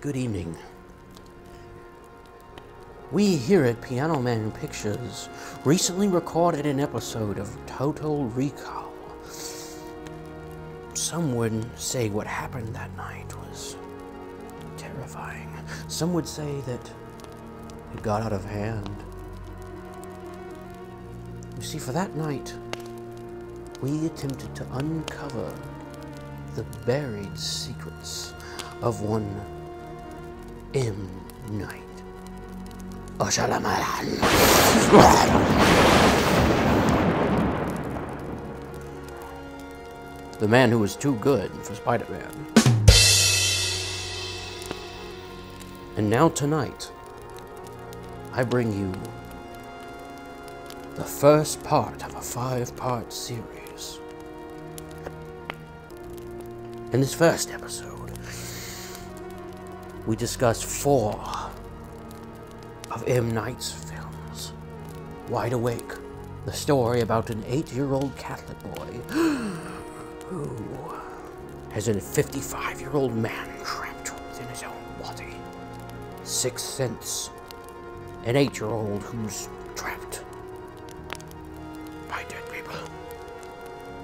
Good evening. We here at Piano Man Pictures recently recorded an episode of Totol Recal. Some would say what happened that night was terrifying. Some would say that it got out of hand. You see, for that night, we attempted to uncover the buried secrets of one M Night Shyamalan. The man who was too good for Spider-Man. And now tonight, I bring you the first part of a 5-part series. In this first episode, we discuss 4 of M. Night's films. Wide Awake, the story about an 8-year-old Catholic boy who has a 55-year-old man trapped within his own body. Sixth Sense, an 8-year-old who's trapped by dead people,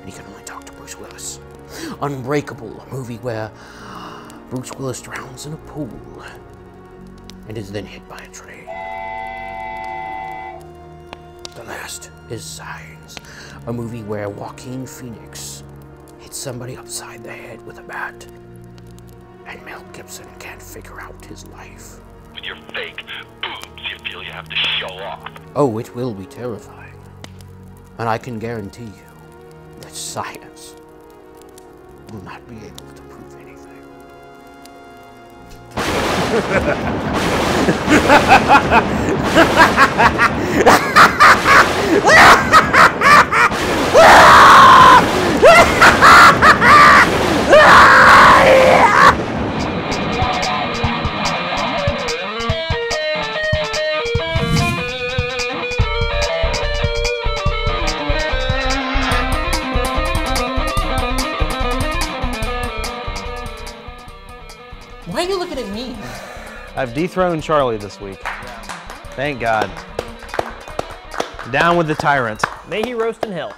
and he can only talk to Bruce Willis. Unbreakable, a movie where Bruce Willis drowns in a pool and is then hit by a train. The last is Signs, a movie where Joaquin Phoenix hits somebody upside the head with a bat, and Mel Gibson can't figure out his life. With your fake boobs, you feel you have to show off. Oh, it will be terrifying. And I can guarantee you that science will not be able to prove anything. Why are you looking at me? I've dethroned Charlie this week. Thank God. Down with the tyrant. May he roast in hell.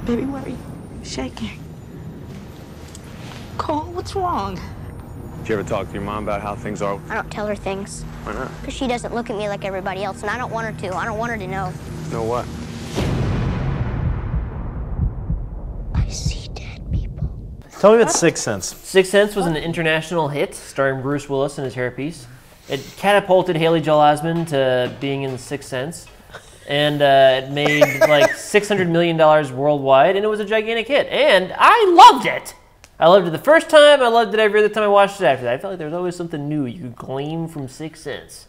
Baby, why are you shaking? Cole, what's wrong? Did you ever talk to your mom about how things are? I don't tell her things. Why not? Because she doesn't look at me like everybody else, and I don't want her to. I don't want her to know. Know what? I see dead people. Tell me about Sixth Sense. Sixth Sense was an international hit, starring Bruce Willis in his hairpiece. It catapulted Haley Joel Osment to being in Sixth Sense. And it made like $600 million worldwide, and it was a gigantic hit. And I loved it. I loved it the first time. I loved it every other time I watched it after that. I felt like there was always something new you could glean from Sixth Sense.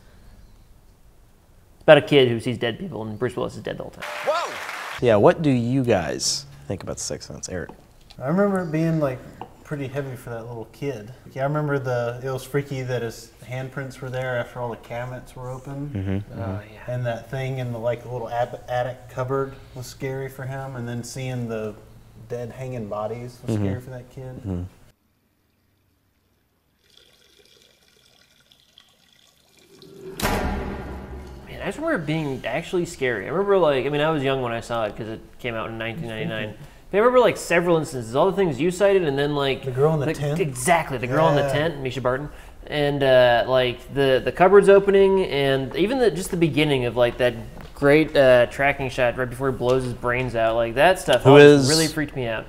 It's about a kid who sees dead people, and Bruce Willis is dead the whole time. Whoa! Yeah, what do you guys think about Sixth Sense, Eric? I remember it being like pretty heavy for that little kid. Yeah, I remember it was freaky that his handprints were there after all the cabinets were open. Yeah. And that thing in the like little attic cupboard was scary for him. And then seeing the dead hanging bodies was scary for that kid. Man, I just remember it being actually scary. I remember I was young when I saw it because it came out in 1999. But I remember like several instances, all the things you cited, and then like the girl in the tent. Exactly, the girl in the tent, Misha Barton, and like the cupboards opening, and even just the beginning of like that great tracking shot right before he blows his brains out, like that stuff. Really freaked me out.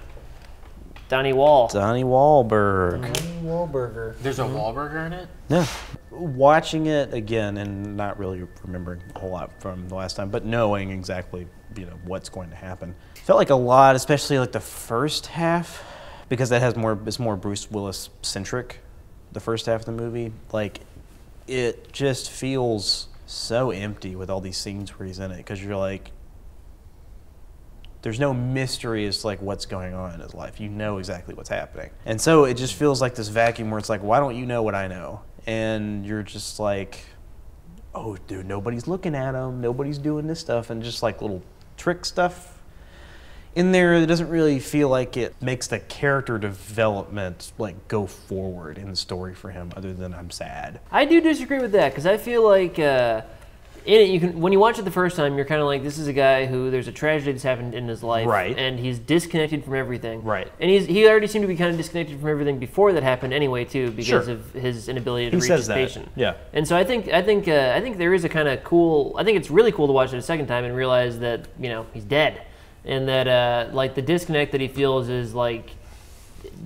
Donnie Wahlberg. Donnie Wahlberg. Donnie Wahlberger. There's a Wahlburger in it? Yeah. Watching it again and not really remembering a whole lot from the last time, but knowing exactly, what's going to happen. Felt like a lot, especially like the first half, because that has it's more Bruce Willis centric. The first half of the movie, like, it just feels so empty with all these scenes where he's in it, because you're like, there's no mystery as to like what's going on in his life. You know exactly what's happening. And so it just feels like this vacuum where it's like, why don't you know what I know? And you're just like, oh, dude, nobody's looking at him. Nobody's doing this stuff. And just like little trick stuff. in there, it doesn't really feel like it makes the character development like go forward in the story for him, other than I'm sad. I do disagree with that because I feel like in it, you can, when you watch it the first time, you're kind of like, this is a guy who there's a tragedy that's happened in his life, right? And he's disconnected from everything, right? And he already seemed to be kind of disconnected from everything before that happened anyway, too, because of his inability to reach his patient. Yeah. And so I think there is a kind of cool. I think it's really cool to watch it a second time and realize that he's dead, and that like the disconnect that he feels is like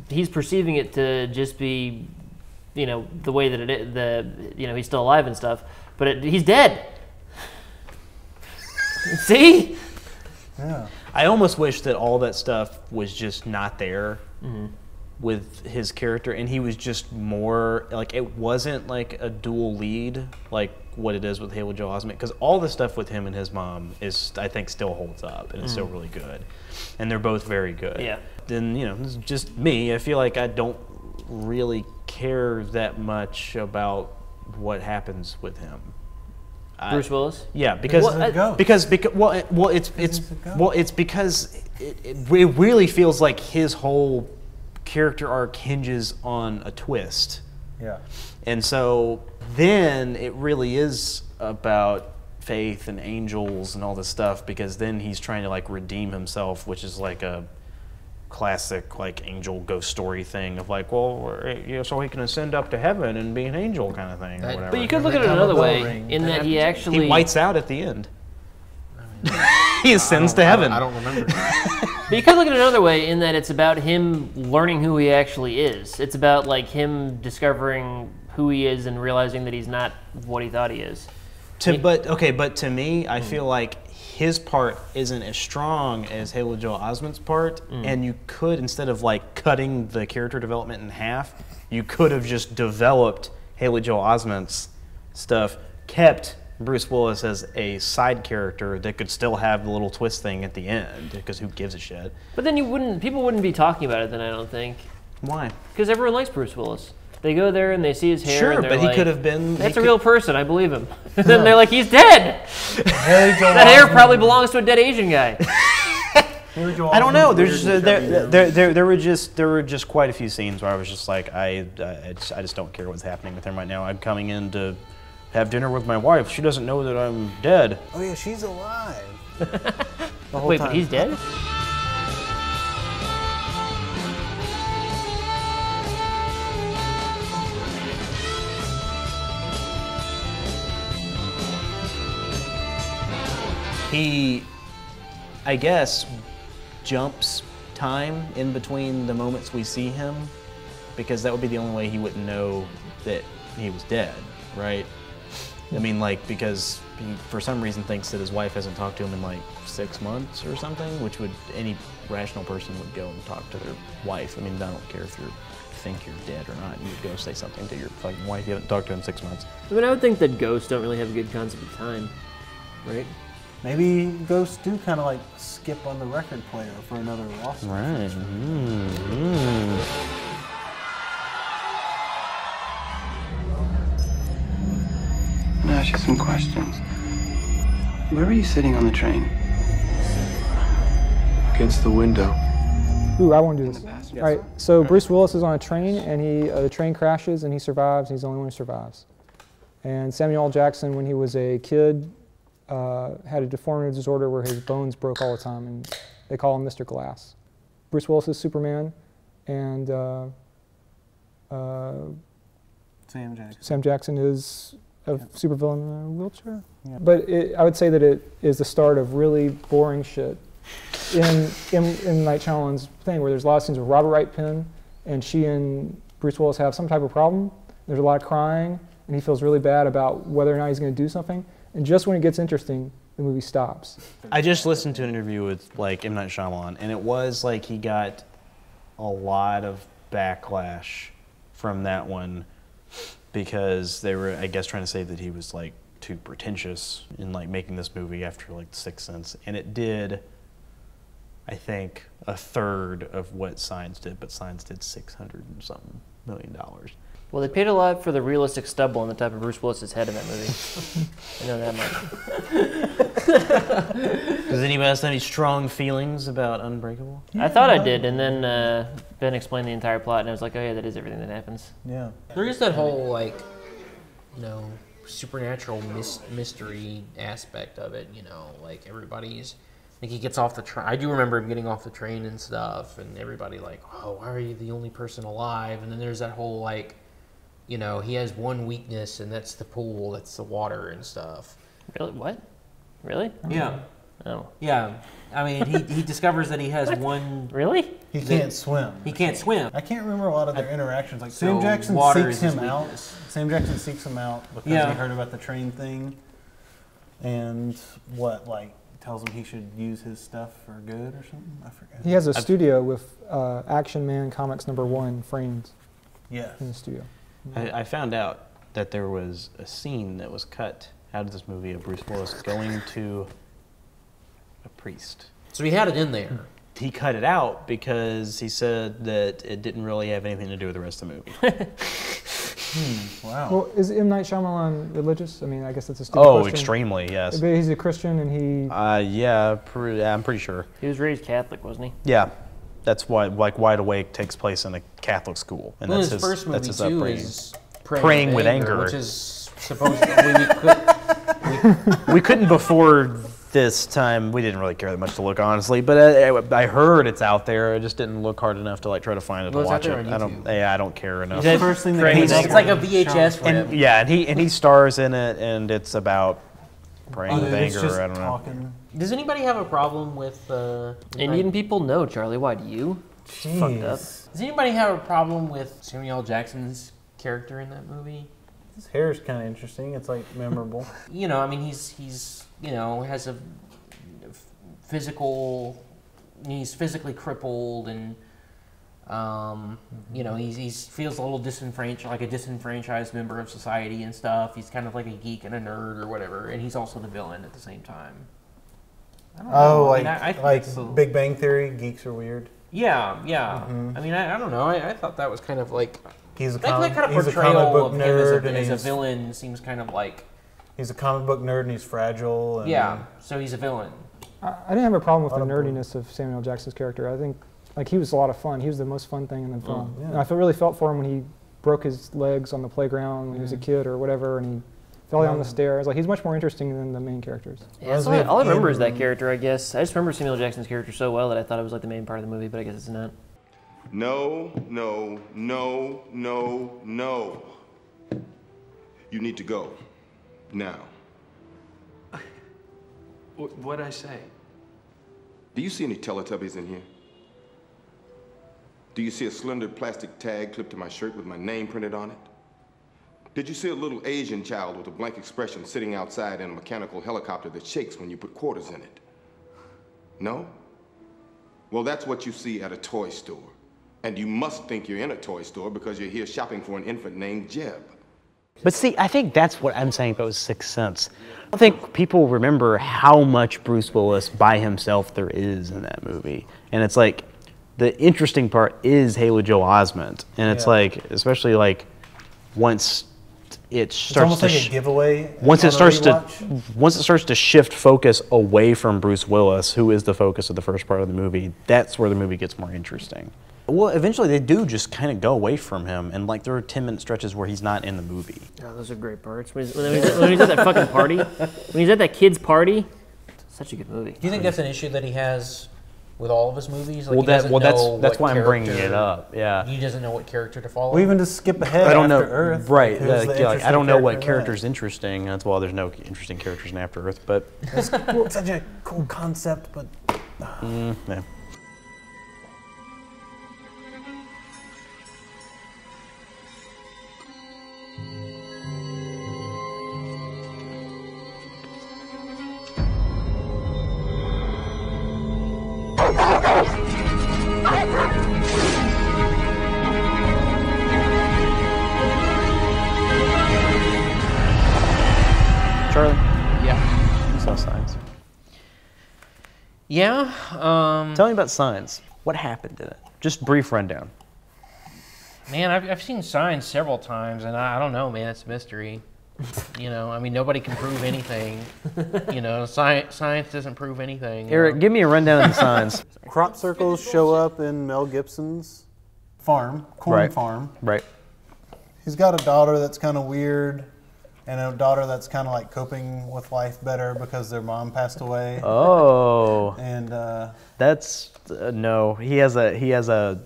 he's perceiving it to just be the way that it is, he's still alive and stuff, but he's dead. See? Yeah. I almost wish that all that stuff was just not there with his character, and he was just more like, it wasn't like a dual lead like what it is with Haley Joel Osment, because all the stuff with him and his mom is, I think, still holds up and it's still really good, and they're both very good. Yeah. Then it's just me. I feel like I don't really care that much about what happens with him. Bruce Willis? Yeah, because it's because it really feels like his whole character arc hinges on a twist. Yeah. And so then it really is about faith and angels and all this stuff, because then he's trying to like redeem himself, which is like a classic like angel ghost story thing of like, well, so he can ascend up to heaven and be an angel kind of thing or whatever. But you could look at it another way, in that he whites out at the end. He ascends to heaven. I don't remember. But you could look at it another way, in that it's about him learning who he actually is. It's about like him discovering who he is and realizing that he's not what he thought he is. But to me, I feel like his part isn't as strong as Haley Joel Osment's part, and you could, instead of like cutting the character development in half, you could have just developed Haley Joel Osment's stuff, kept Bruce Willis as a side character that could still have the little twist thing at the end, because who gives a shit? But then people wouldn't be talking about it then, I don't think. Why? Because everyone likes Bruce Willis. They go there and they see his hair. Sure, and they're but like, he could have been. That's a real person. I believe him. And then they're like, he's dead. That hair probably belongs to a dead Asian guy. I don't know. There were just quite a few scenes where I was just like, I just don't care what's happening with him right now. I'm coming in to have dinner with my wife. She doesn't know that I'm dead. Oh yeah, she's alive. Wait, but he's dead? He, I guess, jumps time in between the moments we see him, because that would be the only way he wouldn't know that he was dead, right? I mean, like, because he, for some reason, thinks that his wife hasn't talked to him in like 6 months or something, which would, any rational person would go and talk to their wife. I mean, I don't care if you think you're dead or not. You would go say something to your fucking wife you haven't talked to in 6 months. I mean, I would think that ghosts don't really have a good concept of time, right? Maybe ghosts do kind of like skip on the record player for another lawsuit. Right. I'm gonna ask you some questions. Where were you sitting on the train? Against the window. Ooh, I want to do this. All right, so Bruce Willis is on a train, and the train crashes, and he survives, and he's the only one who survives. And Samuel L. Jackson, when he was a kid, had a deformity disorder where his bones broke all the time, and they call him Mr. Glass. Bruce Willis is Superman, and Sam Jackson is a supervillain in a wheelchair. Yeah. But I would say that it is the start of really boring shit in M Night Shyamalan's thing, where there's a lot of scenes with Robert Wright Penn, and she and Bruce Willis have some type of problem. There's a lot of crying, and he feels really bad about whether or not he's going to do something. And just when it gets interesting, the movie stops. I just listened to an interview with like M Night Shyamalan, and it was like he got a lot of backlash from that one because they were, I guess, trying to say that he was like too pretentious in like making this movie after like The Sixth Sense, and it did, I think, a third of what Signs did, but Signs did $600 and something million. Well, they paid a lot for the realistic stubble on the top of Bruce Willis's head in that movie. I know that much. Does anybody else have any strong feelings about Unbreakable? I thought I did, and then Ben explained the entire plot, and I was like, oh yeah, that is everything that happens. Yeah. There is that whole, like, you know, supernatural mystery aspect of it, you know, like everybody's, like he gets off the train. I do remember him getting off the train and stuff, and everybody like, oh, why are you the only person alive? And then there's that whole, like, you know, he has one weakness, and that's the pool, that's the water and stuff. Really? What? Really? Yeah. Oh. Yeah. I mean, he discovers that he has one... Really? He can't swim. He can't swim. I can't remember a lot of their interactions. Like, So Sam Jackson water seeks is his him out. weakness. Sam Jackson seeks him out because he heard about the train thing. And tells him he should use his stuff for good or something? I forget. He has a studio with Action Man Comics #1 frames. Yes. In the studio. I found out that there was a scene that was cut out of this movie of Bruce Willis going to a priest. So he had it in there. He cut it out because he said that it didn't really have anything to do with the rest of the movie. Wow. Well, is M Night Shyamalan religious? I mean, I guess that's a stupid question. Extremely, yes. But he's a Christian, and he. Yeah, I'm pretty sure. He was raised Catholic, wasn't he? Yeah, that's why like Wide Awake takes place in a Catholic school, and Well, that's his first movie his too upbringing. is Praying with anger, which is supposedly we couldn't before this time. We didn't really care that much to look, honestly, but I heard it's out there. I just didn't look hard enough to like try to find it to Well, it's watch out it. there on I don't care enough. The first thing that it's like a VHS for him. And, yeah, and he stars in it, and it's about praying with it's anger. just I don't know. talking. Does anybody have a problem with Indian people? No, Charlie. Why do you? Jeez. Fucked up. Does anybody have a problem with Samuel L. Jackson's character in that movie? His hair is kind of interesting. It's like memorable. You know, I mean, he's you know, has a physical, he's physically crippled, and you know, he feels a little disenfranchised, like a disenfranchised member of society and stuff. He's kind of like a geek and a nerd or whatever, and he's also the villain at the same time. I don't know. I mean, I think like so. Big Bang Theory, geeks are weird. Yeah. I mean, I don't know. I thought that was kind of like He's a that comic, kind of he's a portrayal comic book of him nerd, as a and villain seems kind of like he's a comic book nerd, and he's fragile. And yeah. So he's a villain. I didn't have a problem with the nerdiness of Samuel L. Jackson's character. I think, like, he was a lot of fun. He was the most fun thing in the film. yeah. And I really felt for him when he broke his legs on the playground when he was a kid or whatever, and he fell down the stairs. Like, he's much more interesting than the main characters. Yeah, all I remember is that character, I guess. I just remember Samuel L. Jackson's character so well that I thought it was like the main part of the movie, but I guess it's not. No. You need to go. Now. What'd I say? Do you see any Teletubbies in here? Do you see a slender plastic tag clipped to my shirt with my name printed on it? Did you see a little Asian child with a blank expression sitting outside in a mechanical helicopter that shakes when you put quarters in it? No? Well, that's what you see at a toy store. And you must think you're in a toy store because you're here shopping for an infant named Jeb. But see, I think that's what I'm saying about Sixth Sense. I don't think people remember how much Bruce Willis by himself there is in that movie. And it's like, the interesting part is Haley Joel Osment. And it's like, especially like, once it starts it's almost like a giveaway. once it starts to shift focus away from Bruce Willis, who is the focus of the first part of the movie, that's where the movie gets more interesting. Well, eventually they do just kind of go away from him, and like there are 10-minute stretches where he's not in the movie. Oh, those are great parts. When he's at that fucking party, when he's at that kid's party, such a good movie. Do you think that's an issue that he has with all of his movies? Like That's why I'm bringing it up. Yeah, he doesn't know what character to follow. Well, even just skip ahead. I don't know. After Earth, Right? Like, I don't know what character's interesting. That's why there's no interesting characters in After Earth. But it's such a cool concept, but yeah. Charlie? Yeah. You saw Signs. Yeah. Tell me about Signs. What happened in it? Just brief rundown. Man, I've seen Signs several times, and I don't know, man. It's a mystery. You know, I mean, nobody can prove anything. You know, science doesn't prove anything. Eric, give me a rundown of the Signs. Crop circles show up in Mel Gibson's farm, corn farm. Right. He's got a daughter that's kind of weird, and a daughter that's kind of like coping with life better because their mom passed away. Oh. And that's no. He has a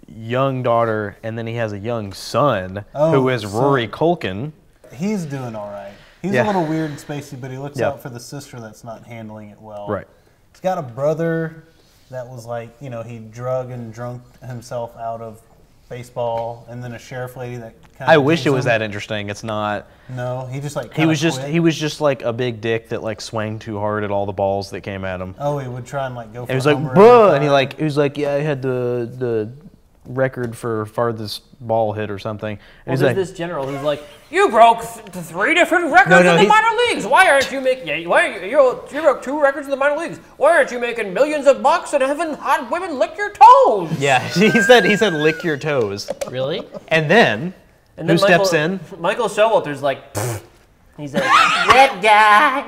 young daughter, and then he has a young son who is Rory Culkin. He's doing all right. He's a little weird and spacey, but he looks out for the sister that's not handling it well. Right. He's got a brother that was like, you know, he drug and drunk himself out of baseball, and then a sheriff lady that kind of. I wish it was that interesting. It's not. No, he just like. He was just like a big dick that like swang too hard at all the balls that came at him. Oh, he would try and like go. For it was like, bruh, and he was like, yeah, I had the record for farthest ball hit or something. And Well, there's this general who's like, you broke 3 different records in the minor leagues. Why aren't you making? You broke 2 records in the minor leagues. Why aren't you making millions of bucks and having hot women lick your toes? Yeah, he said lick your toes. Really? And then who steps in? Michael Showalter's like, pfft. He's like, that guy.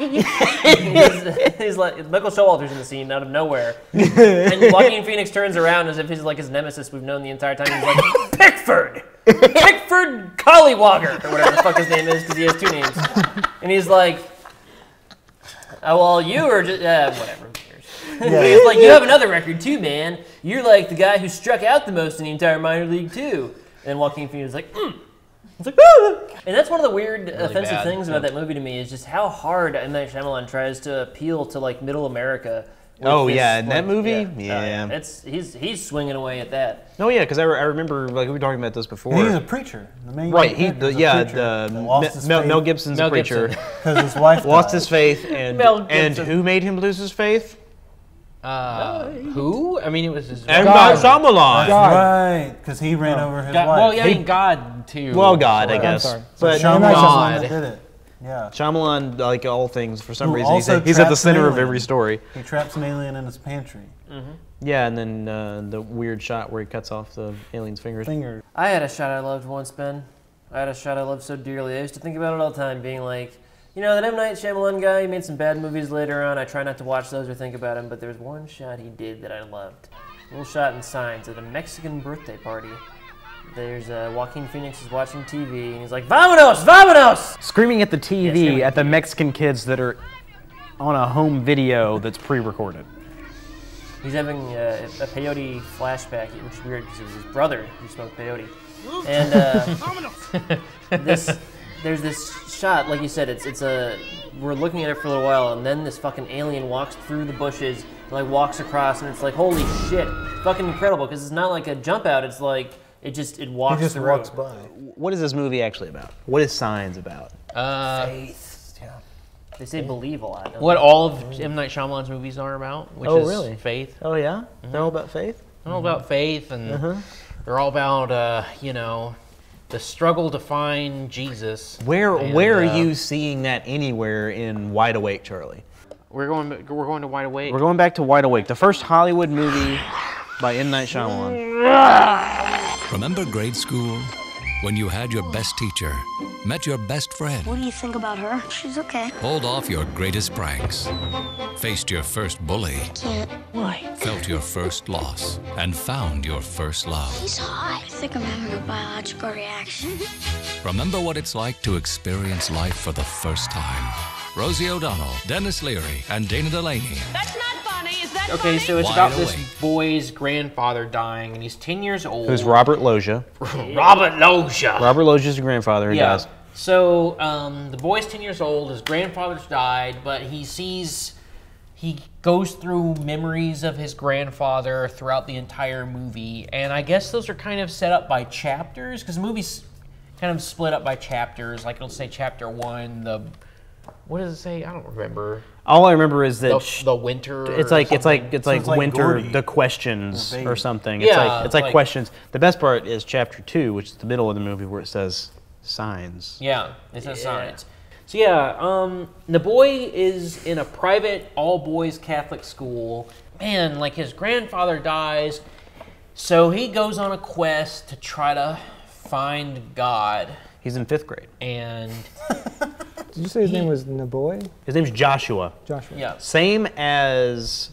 he's like, Michael Showalter's in the scene out of nowhere. And Joaquin Phoenix turns around as if he's like his nemesis we've known the entire time. He's like, Pickford Collywogger, or whatever the fuck his name is, because he has 2 names. And he's like, oh, well, you are just, whatever. But he's like, you have another record too, man. You're like the guy who struck out the most in the entire minor league too. And Joaquin Phoenix is like, It's like, ah! And that's one of the weird, offensive things about that movie to me is just how hard M Night Shyamalan tries to appeal to like middle America. Oh yeah, in that movie, yeah. He's swinging away at that. Oh yeah, because I remember like we were talking about this before. He's a preacher. The main right. Mel Gibson's a preacher because his wife lost his faith, and who made him lose his faith? Who? I mean, it was his M Night Shyamalan. Right, because he ran over his wife. Well, yeah, God too. Well, God, I guess. But Shyamalan did it. Yeah. Shyamalan, like all things, for some reason, he's at the center of every story. He traps an alien in his pantry. Mm-hmm. Yeah, and then the weird shot where he cuts off the alien's fingers. I had a shot I loved once, Ben. I had a shot I loved so dearly. I used to think about it all the time, being like, you know, that M Night Shyamalan guy, he made some bad movies later on. I try not to watch those or think about him, but there was one shot he did that I loved. A little shot in Signs at a Mexican birthday party. There's Joaquin Phoenix is watching TV, and he's like, "Vámonos, vámonos!" Screaming at the TV at the Mexican kids that are on a home video that's pre-recorded. He's having a peyote flashback, which is weird because it was his brother who smoked peyote. And there's this shot, like you said, we're looking at it for a little while, and then this fucking alien walks through the bushes, and, like walks across, and it's like, holy shit, fucking incredible, because it's not like a jump out, it's like, it walks He just through. walks by. What is this movie actually about? What is Signs about? Faith. Yeah. They say believe a lot. What all of M Night Shyamalan's movies are about, which is really? faith. Oh yeah? They're all about faith? They're all about faith, and they're all about, you know, the struggle to find Jesus. Where are you seeing that anywhere in Wide Awake, Charlie? We're going to Wide Awake. We're going back to Wide Awake, the first Hollywood movie by M Night Shyamalan. Remember grade school? When you had your best teacher, met your best friend, What do you think about her? She's okay. pulled off your greatest pranks, faced your first bully, Can't. Why? felt your first loss, and found your first love. She's hot. I think I'm having a biological reaction. Remember what it's like to experience life for the first time. Rosie O'Donnell, Dennis Leary, and Dana Delaney. That's not funny. Is that Okay, so it's Wide about this Awake. boy's grandfather dying, and he's 10 years old. Who's Robert Loggia. Robert Loggia. Robert Loggia's grandfather who dies. So the boy's 10 years old. His grandfather's died, but he goes through memories of his grandfather throughout the entire movie, and I guess those are kind of set up by chapters because the movie's kind of split up by chapters. Like it'll say chapter 1, what does it say? I don't remember. All I remember is that the winter. It's like winter, Gordy. the questions or something. Yeah, it's like questions. The best part is chapter 2, which is the middle of the movie, where it says Signs. Yeah, it says Signs. So yeah, the boy is in a private all-boys Catholic school. Man, like his grandfather dies, so he goes on a quest to try to find God. He's in 5th grade. And did you say his name was Naboy? His name's Joshua. Joshua. Yeah. Same as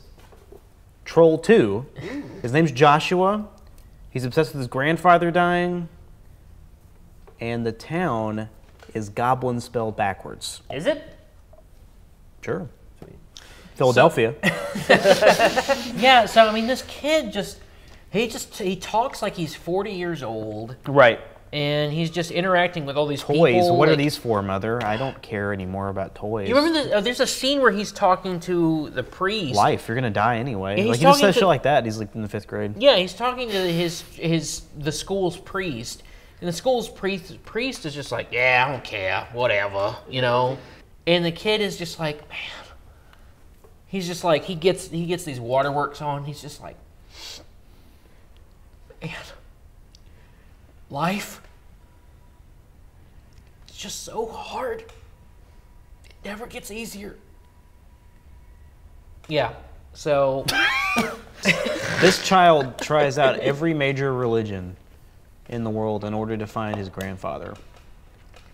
Troll 2. His name's Joshua. He's obsessed with his grandfather dying. And the town is Goblin spelled backwards. Is it? Sure. Philadelphia. Yeah, so I mean, this kid he talks like he's 40 years old. Right. And he's just interacting with all these toys. people. What are these for, Mother? I don't care anymore about toys. You remember there's a scene where he's talking to the priest. Life, you're gonna die anyway. Yeah, like he just says shit like that. He's like in the 5th grade. Yeah, he's talking to the school's priest, and the school's priest is just like, yeah, I don't care, whatever, you know. And the kid is just like, man. He's just like he gets these waterworks on. He's just like, man, life. It's just so hard. It never gets easier. Yeah. So this child tries out every major religion in the world in order to find his grandfather.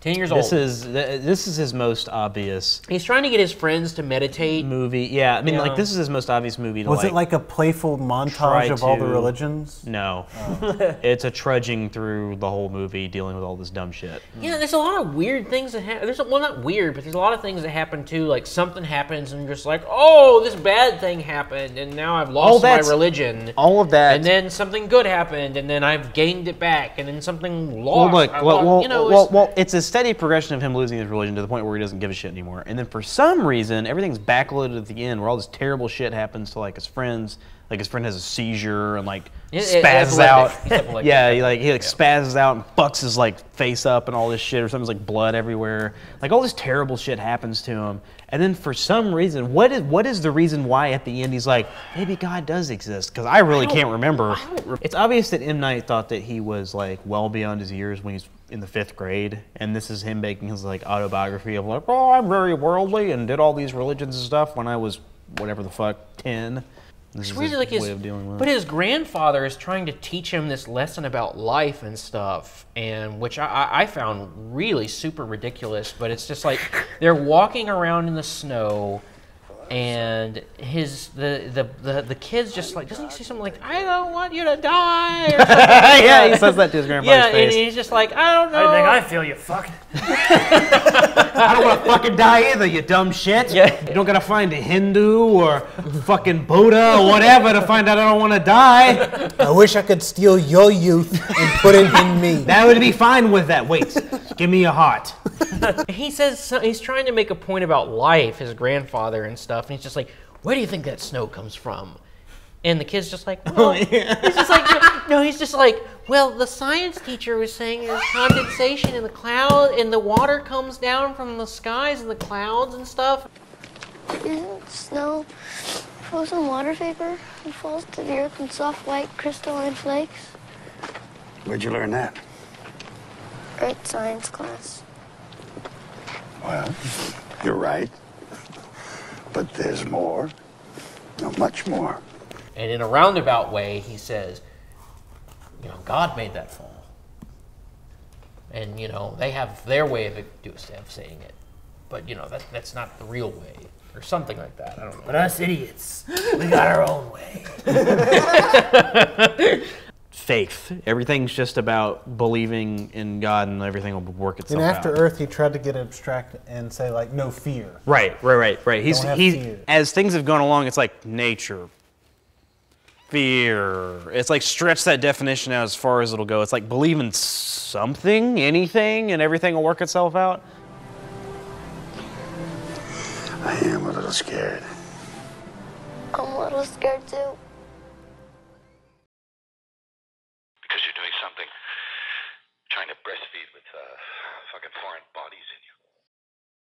10 years old. This is his most obvious. He's trying to get his friends to meditate. Movie, yeah. I mean, like this is his most obvious movie. Was it like a playful montage of all the religions? No, it's a trudging through the whole movie, dealing with all this dumb shit. Yeah, there's a lot of weird things that happen. Well, not weird, but there's a lot of things that happen too. Like something happens, and you're just like, oh, this bad thing happened, and now I've lost my religion. All of that, and then something good happened, and then I've gained it back, and then something lost. Well, it's a steady progression of him losing his religion to the point where he doesn't give a shit anymore. And then for some reason, everything's backloaded at the end where all this terrible shit happens to like his friends. Like his friend has a seizure and like spazzes out. Yeah, he spazzes out and fucks his like face up and all this shit, or something's like blood everywhere. Like all this terrible shit happens to him. And then for some reason, what is the reason why at the end he's like, maybe God does exist? Because I really can't remember. It's obvious that M. Night thought that he was like well beyond his years when he's in the 5th grade, and this is him making his like autobiography of like, oh, I'm very worldly and did all these religions and stuff when I was whatever the fuck 10. This is his way of dealing with it. But his grandfather is trying to teach him this lesson about life and stuff, and which I found really super ridiculous. But it's just like they're walking around in the snow, and the kid's just like, doesn't he say something like, I don't want you to die? Or yeah, he says that to his grandfather's face. And he's just like, I don't know. I think I feel you, fuck. I don't want to fucking die either, you dumb shit. Yeah. You don't gotta find a Hindu or fucking Buddha or whatever to find out I don't want to die. I wish I could steal your youth and put it in me. That would be fine with that. Wait, give me your heart. He says he's trying to make a point about life, his grandfather and stuff, and he's just like, where do you think that snow comes from? And the kid's just like, well, he's just like, no, he's just like, well, the science teacher was saying there's condensation in the cloud, and the water comes down from the skies and the clouds and stuff. Isn't snow frozen water vapor and falls to the earth in soft, white, crystalline flakes? Where'd you learn that? Earth science class. Well, you're right. But there's more. No, much more. And in a roundabout way, he says, you know, God made that fall. And, you know, they have their way of saying it. But, you know, that's not the real way. Or something like that. I don't know. But us idiots, we got our own way. Faith. Everything's just about believing in God and everything will work itself out. And after Earth, he tried to get abstract and say, like, no fear. Right. He's as things have gone along, it's like nature, fear. It's like stretch that definition out as far as it'll go. It's like believe in something, anything, and everything will work itself out. I am a little scared. I'm a little scared too.